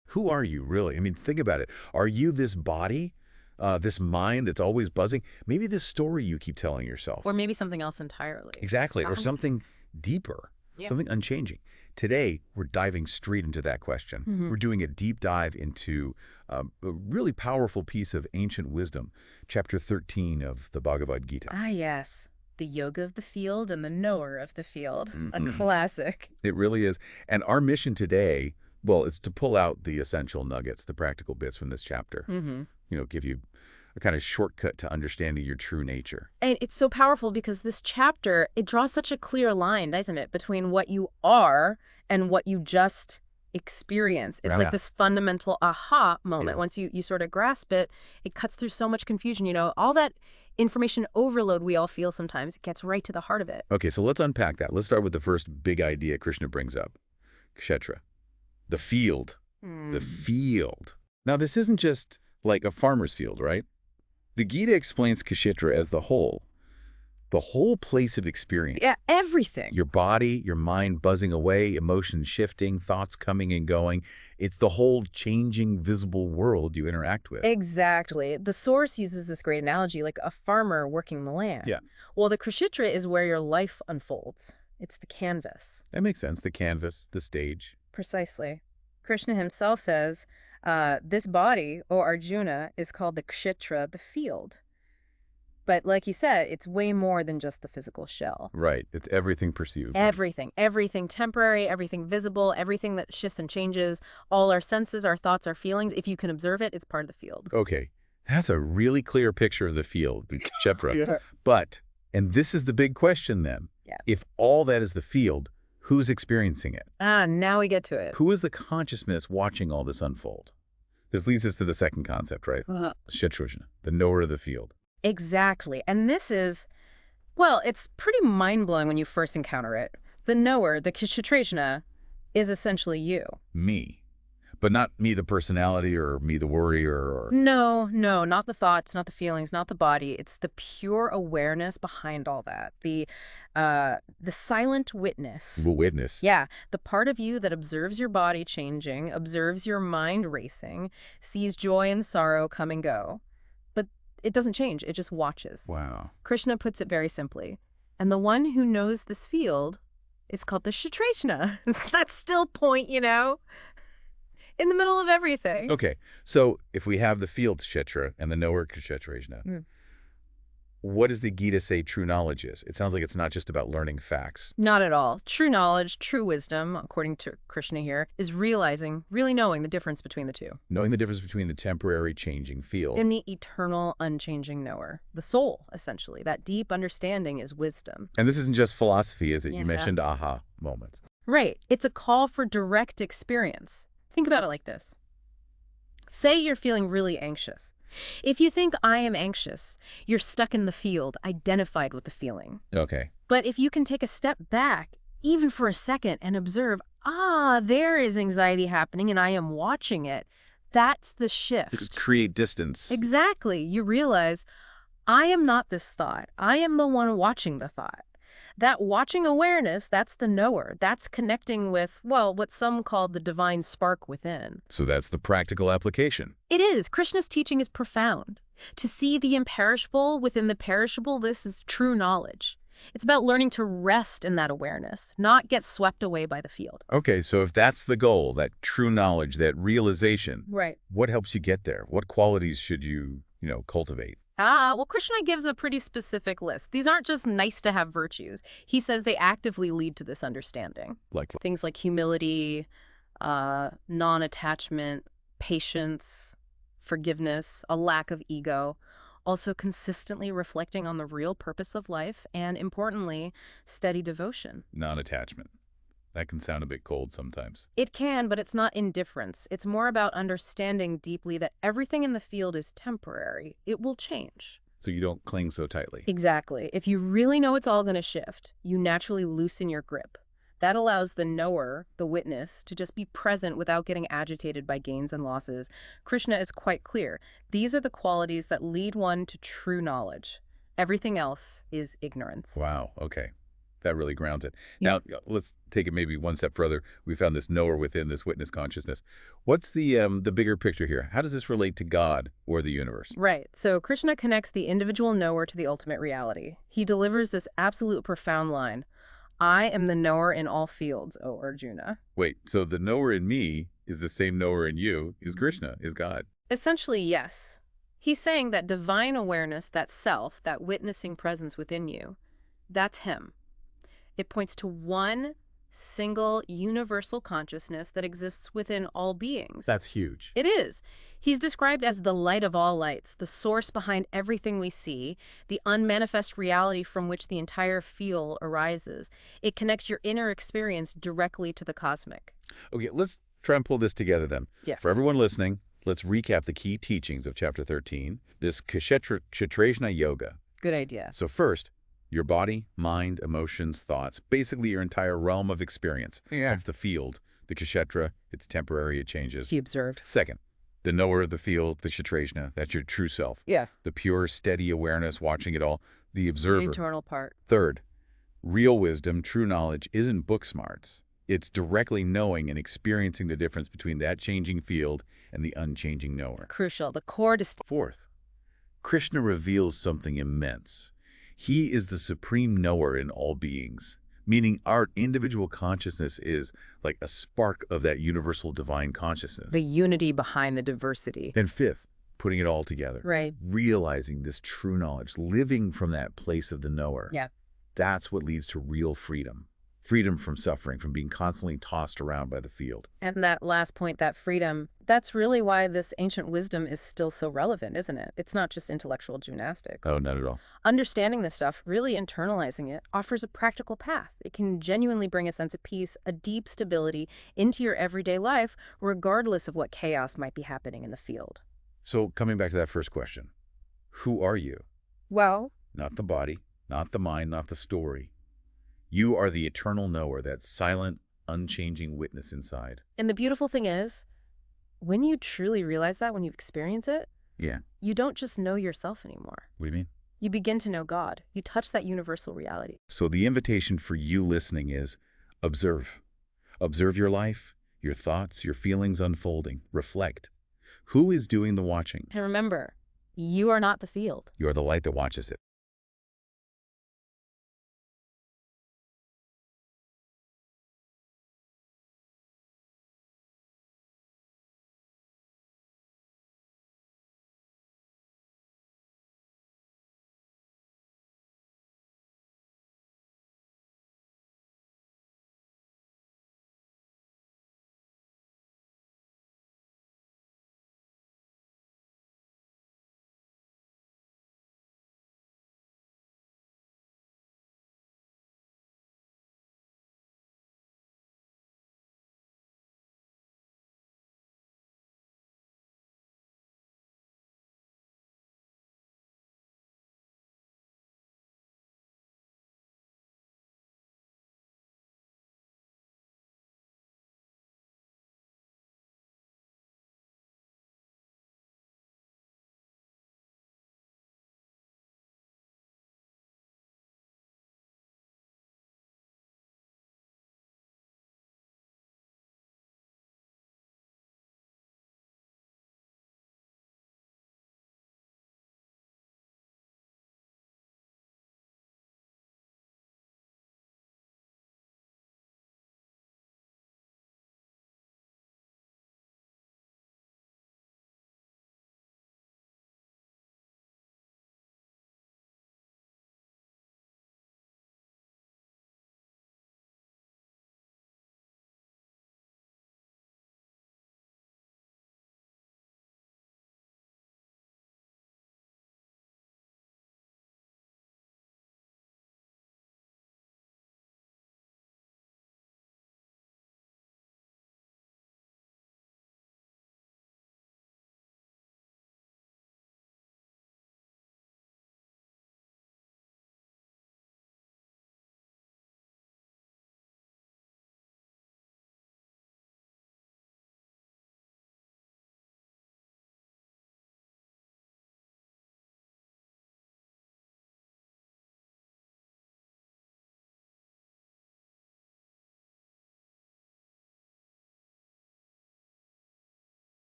Who are you, really? I mean, think about it. Are you this body, this mind that's always buzzing? Maybe this story you keep telling yourself. Or maybe something else entirely. Exactly, or something deeper, something unchanging. Today, we're diving straight into that question. We're doing a deep dive into a really powerful piece of ancient wisdom, chapter 13 of the Bhagavad Gita. Ah, yes. The yoga of the field and the knower of the field. A classic. It really is. And our mission today, well, it's to pull out the essential nuggets, the practical bits from this chapter. Give you a kind of shortcut to understanding your true nature. And it's so powerful because this chapter, it draws such a clear line, doesn't it, between what you are and what you just experience. It's like this fundamental aha moment. Once you sort of grasp it, it cuts through so much confusion. All that information overload we all feel sometimes, it gets right to the heart of it. Okay, so let's unpack that. Let's start with the first big idea Krishna brings up. Kshetra. The field. The field. Now, this isn't just like a farmer's field, right? The Gita explains Kshetra as the whole place of experience. Yeah, everything. Your body, your mind buzzing away, emotions shifting, thoughts coming and going. It's the whole changing, visible world you interact with. Exactly. The source uses this great analogy, like a farmer working the land. Yeah. Well, the Kshetra is where your life unfolds. It's the canvas. That makes sense. The canvas, the stage. Precisely. Krishna himself says, this body, O Arjuna, is called the Kshetra, the field. But like you said, it's way more than just the physical shell. Right. It's everything perceived. Everything. Everything temporary, everything visible, everything that shifts and changes, all our senses, our thoughts, our feelings. If you can observe it, it's part of the field. Okay. That's a really clear picture of the field, the Kshetra. But, and this is the big question then. If all that is the field, who's experiencing it? Now we get to it. Who is the consciousness watching all this unfold? This leads us to the second concept, right? Kshetrajna, the knower of the field. Exactly. And this is, well, it's pretty mind-blowing when you first encounter it. The knower, the Kshetrajna, is essentially you. Me. But not me, the personality, or me, the worry, or... No, not the thoughts, not the feelings, not the body. It's the pure awareness behind all that. The silent witness. The witness. Yeah, the part of you that observes your body changing, observes your mind racing, sees joy and sorrow come and go. But it doesn't change, it just watches. Wow. Krishna puts it very simply. And the one who knows this field is called the Kshetrajna. It's that still point, in the middle of everything. Okay, so if we have the field Kshetra and the knower Kshetrajna, what does the Gita say true knowledge is? It sounds like it's not just about learning facts. Not at all. True knowledge, true wisdom, according to Krishna here, is realizing, really knowing the difference between the two. Knowing the difference between the temporary changing field and the eternal unchanging knower. The soul, essentially. That deep understanding is wisdom. And this isn't just philosophy, is it? You mentioned aha moments. Right. It's a call for direct experience. Think about it like this. Say you're feeling really anxious. If you think I am anxious, you're stuck in the field, identified with the feeling. Okay. But if you can take a step back, even for a second, and observe, there is anxiety happening and I am watching it, that's the shift. Create distance. Exactly. You realize, I am not this thought. I am the one watching the thought. That watching awareness, that's the knower. That's connecting with, well, what some call the divine spark within. So that's the practical application. It is. Krishna's teaching is profound. To see the imperishable within the perishable, this is true knowledge. It's about learning to rest in that awareness, not get swept away by the field. Okay, so if that's the goal, that true knowledge, that realization, right? What helps you get there? What qualities should you, cultivate? Well, Krishna gives a pretty specific list. These aren't just nice-to-have virtues. He says they actively lead to this understanding. Like what? Things like humility, non-attachment, patience, forgiveness, a lack of ego. Also consistently reflecting on the real purpose of life, and importantly, steady devotion. Non-attachment. That can sound a bit cold sometimes. It can, but it's not indifference. It's more about understanding deeply that everything in the field is temporary. It will change. So you don't cling so tightly. Exactly. If you really know it's all going to shift, you naturally loosen your grip. That allows the knower, the witness, to just be present without getting agitated by gains and losses. Krishna is quite clear. These are the qualities that lead one to true knowledge. Everything else is ignorance. Wow, okay. That really grounds it. Yeah. Now, let's take it maybe one step further. We found this knower within, this witness consciousness. What's the bigger picture here? How does this relate to God or the universe? Right. So Krishna connects the individual knower to the ultimate reality. He delivers this absolute profound line, I am the knower in all fields, O Arjuna. Wait, so the knower in me is the same knower in you, is Krishna, is God. Essentially, yes. He's saying that divine awareness, that self, that witnessing presence within you, that's him. It points to one single universal consciousness that exists within all beings. That's huge. It is. He's described as the light of all lights, the source behind everything we see, the unmanifest reality from which the entire field arises. It connects your inner experience directly to the cosmic. Okay, let's try and pull this together then. Yeah. For everyone listening, let's recap the key teachings of Chapter 13, this Kshetrajna yoga. Good idea. So first, your body, mind, emotions, thoughts, basically your entire realm of experience. Yeah. That's the field. The Kshetra, it's temporary, it changes. He observed. Second, the knower of the field, the Kshetrajna, that's your true self. Yeah. The pure, steady awareness, watching it all, the observer. The internal part. Third, real wisdom, true knowledge isn't book smarts. It's directly knowing and experiencing the difference between that changing field and the unchanging knower. Crucial. The core distinction. Fourth, Krishna reveals something immense. He is the supreme knower in all beings, meaning our individual consciousness is like a spark of that universal divine consciousness. The unity behind the diversity. Then fifth, putting it all together. Right. Realizing this true knowledge, living from that place of the knower. Yeah. That's what leads to real freedom. Freedom from suffering, from being constantly tossed around by the field. And that last point, that freedom, that's really why this ancient wisdom is still so relevant, isn't it? It's not just intellectual gymnastics. Oh, not at all. Understanding this stuff, really internalizing it, offers a practical path. It can genuinely bring a sense of peace, a deep stability into your everyday life, regardless of what chaos might be happening in the field. So coming back to that first question, who are you? Well, Not the body, not the mind, not the story. You are the eternal knower, that silent, unchanging witness inside. and the beautiful thing is, when you truly realize that, when you experience it, Yeah. you don't just know yourself anymore. What do you mean? You begin to know God. You touch that universal reality. So the invitation for you listening is observe. Observe your life, your thoughts, your feelings unfolding. Reflect. Who is doing the watching? And remember, you are not the field. You are the light that watches it.